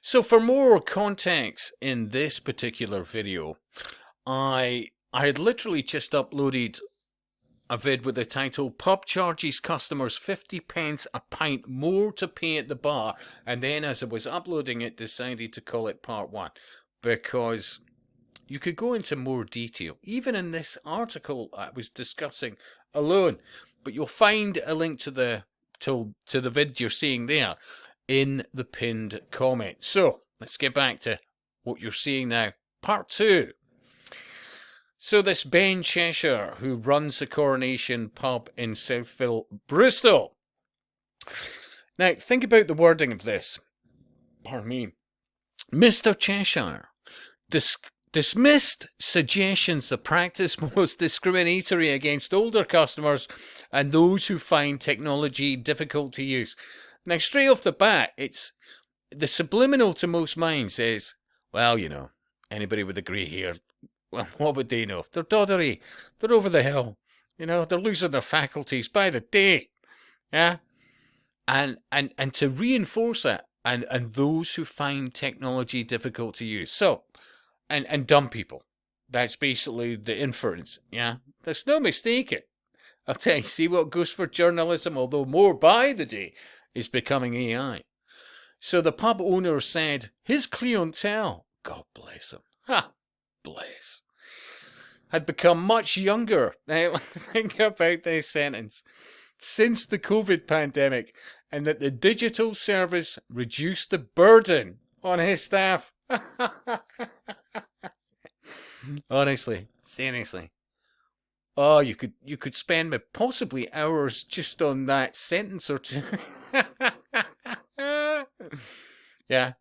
So for more context in this particular video, I had literally just uploaded a vid with the title "Pub charges customers 50 pence a pint more to pay at the bar," and then as I was uploading it decided to call it part 1 because you could go into more detail even in this article I was discussing alone, but you'll find a link to the vid you're seeing there in the pinned comment. So let's get back to what you're seeing now, part 2. So this Ben Cheshire, who runs the Coronation pub in Southville, Bristol. Now, think about the wording of this. Pardon me. Mr. Cheshire dismissed suggestions the practice was discriminatory against older customers and those who find technology difficult to use. Now, straight off the bat, it's the subliminal to most minds is, well, you know, anybody with a grey hair, well, what would they know? They're doddery. They're over the hill. You know, they're losing their faculties by the day. Yeah? And to reinforce that, and those who find technology difficult to use. So, and dumb people. That's basically the inference. Yeah? There's no mistaking. I'll tell you, see what goes for journalism, although more by the day, is becoming AI. So the pub owner said his clientele, God bless him, bless, had become much younger. Now, think about this sentence. Since the COVID pandemic, and that the digital service reduced the burden on his staff. Honestly, seriously. Oh, you could spend possibly hours just on that sentence or two. Yeah.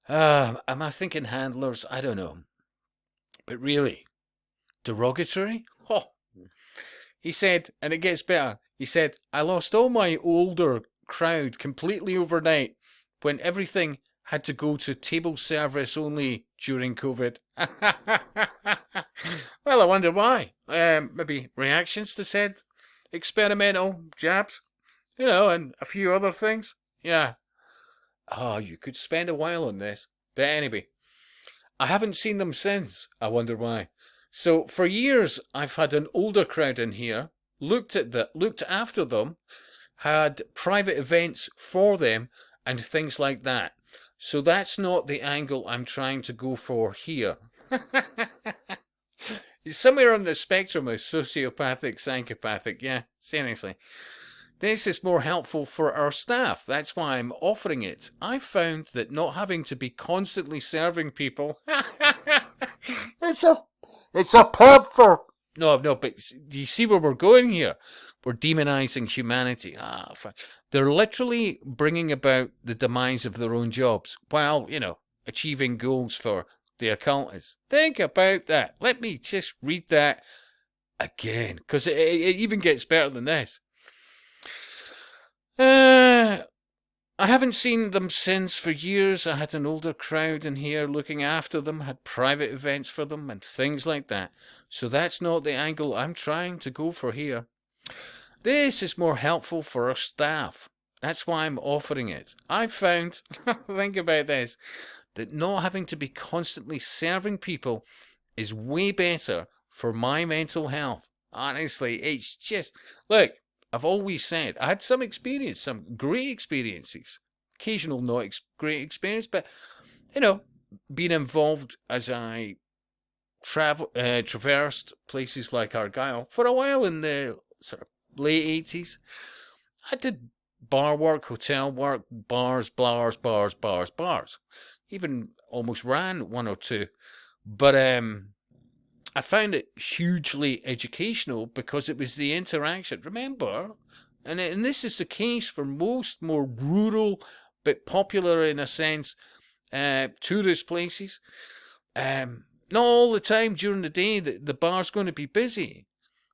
Am I thinking handlers? I don't know. But really, derogatory? Oh. He said, and it gets better, he said, I lost all my older crowd completely overnight when everything had to go to table service only during COVID. Well, I wonder why. Maybe reactions to said experimental jabs, you know, and a few other things. Yeah. Oh, you could spend a while on this. But anyway, I haven't seen them since. I wonder why. So for years, I've had an older crowd in here, looked after them, had private events for them, and things like that. So that's not the angle I'm trying to go for here. It's somewhere on the spectrum of sociopathic, psychopathic. Yeah, seriously. This is more helpful for our staff. That's why I'm offering it. I've found that not having to be constantly serving people. It's a pub for... No, but do you see where we're going here? We're demonizing humanity. Fine. They're literally bringing about the demise of their own jobs while, you know, achieving goals for the occultists. Think about that. Let me just read that again, because it even gets better than this. I haven't seen them since for years. I had an older crowd in here looking after them, had private events for them and things like that. So that's not the angle I'm trying to go for here. This is more helpful for our staff. That's why I'm offering it. I've found, think about this, that not having to be constantly serving people is way better for my mental health. Honestly, it's just, look, I've always said, I had some experience, some great experiences, occasional not great experience, but, you know, being involved as I traversed places like Argyll for a while in the sort of late 80s. I did bar work, hotel work, bars. Even almost ran one or two. But I found it hugely educational because it was the interaction. Remember, and this is the case for most more rural but popular in a sense tourist places. Not all the time during the day the bar's going to be busy.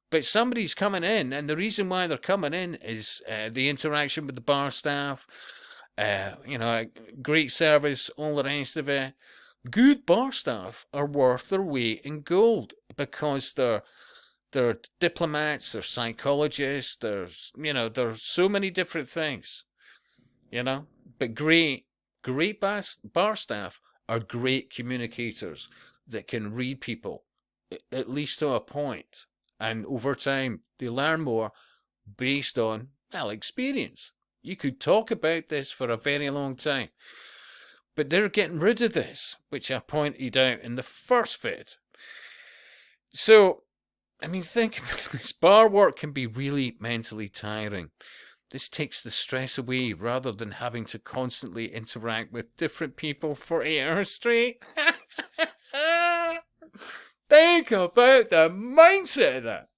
But somebody's coming in, and the reason why they're coming in is the interaction with the bar staff, you know, great service, all the rest of it. Good bar staff are worth their weight in gold because they're diplomats, they're psychologists, there's so many different things, you know. But great Great bar staff are great communicators that can read people, at least to a point. And over time, they learn more based on, well, experience. You could talk about this for a very long time. But they're getting rid of this, which I pointed out in the first vid. So, I mean, think about this. Bar work can be really mentally tiring. This takes the stress away rather than having to constantly interact with different people for 8 hours straight. Think about the mindset of that.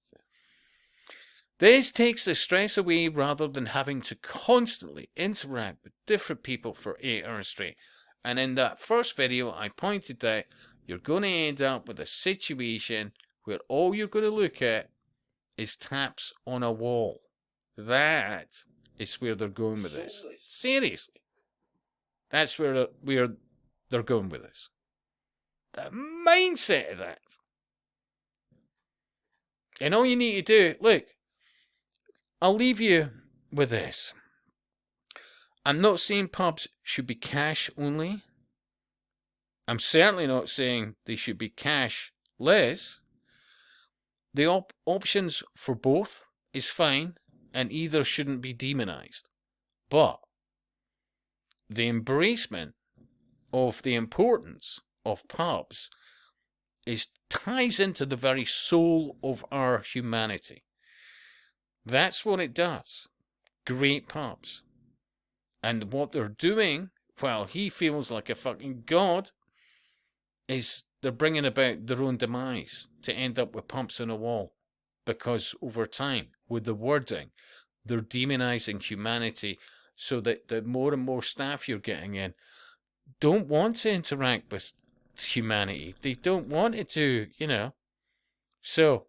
This takes the stress away rather than having to constantly interact with different people for 8 hours straight. And in that first video, I pointed out you're going to end up with a situation where all you're going to look at is taps on a wall. That is where they're going with this. Seriously. That's where they're going with this. The mindset of that. And all you need to do, look, I'll leave you with this. I'm not saying pubs should be cash only. I'm certainly not saying they should be cashless. The options for both is fine, and either shouldn't be demonized. But the embracement of the importance of pubs ties into the very soul of our humanity. That's what it does. Great pubs. And what they're doing, while he feels like a fucking god, is they're bringing about their own demise to end up with pumps on a wall. Because over time, with the wording, they're demonizing humanity so that the more and more staff you're getting in don't want to interact with humanity. They don't want it to, So,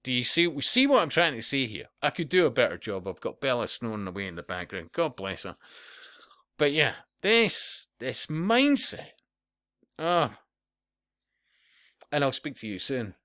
do you see what I'm trying to say here? I could do a better job. I've got Bella snoring away in the background. God bless her. But yeah, this mindset. Oh. And I'll speak to you soon.